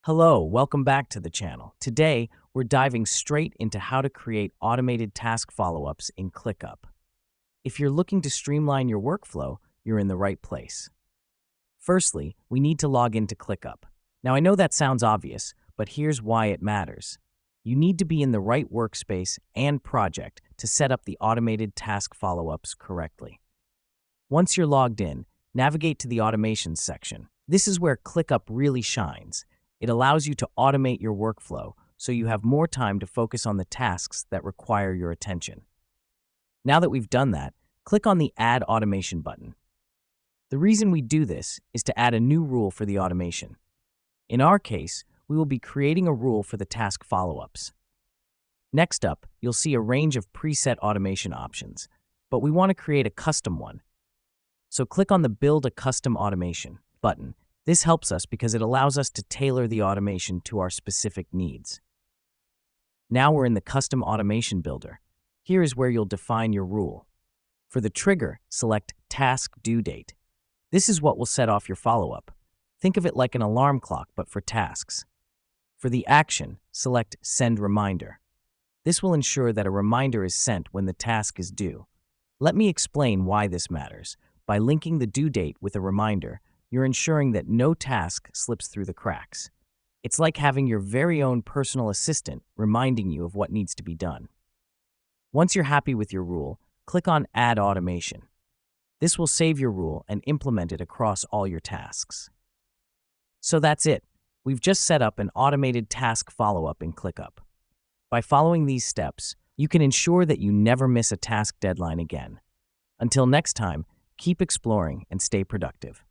Hello, welcome back to the channel. Today, we're diving straight into how to create automated task follow-ups in ClickUp. If you're looking to streamline your workflow, you're in the right place. Firstly, we need to log into ClickUp. Now, I know that sounds obvious, but here's why it matters. You need to be in the right workspace and project to set up the automated task follow-ups correctly. Once you're logged in, navigate to the Automations section. This is where ClickUp really shines. It allows you to automate your workflow so you have more time to focus on the tasks that require your attention. Now that we've done that, click on the Add Automation button. The reason we do this is to add a new rule for the automation. In our case, we will be creating a rule for the task follow-ups. Next up, you'll see a range of preset automation options, but we want to create a custom one. So click on the Build a Custom Automation button. This helps us because it allows us to tailor the automation to our specific needs. Now we're in the Custom Automation Builder. Here is where you'll define your rule. For the trigger, select Task Due Date. This is what will set off your follow-up. Think of it like an alarm clock, but for tasks. For the action, select Send Reminder. This will ensure that a reminder is sent when the task is due. Let me explain why this matters. By linking the due date with a reminder, you're ensuring that no task slips through the cracks. It's like having your very own personal assistant reminding you of what needs to be done. Once you're happy with your rule, click on Add Automation. This will save your rule and implement it across all your tasks. So that's it. We've just set up an automated task follow-up in ClickUp. By following these steps, you can ensure that you never miss a task deadline again. Until next time, keep exploring and stay productive.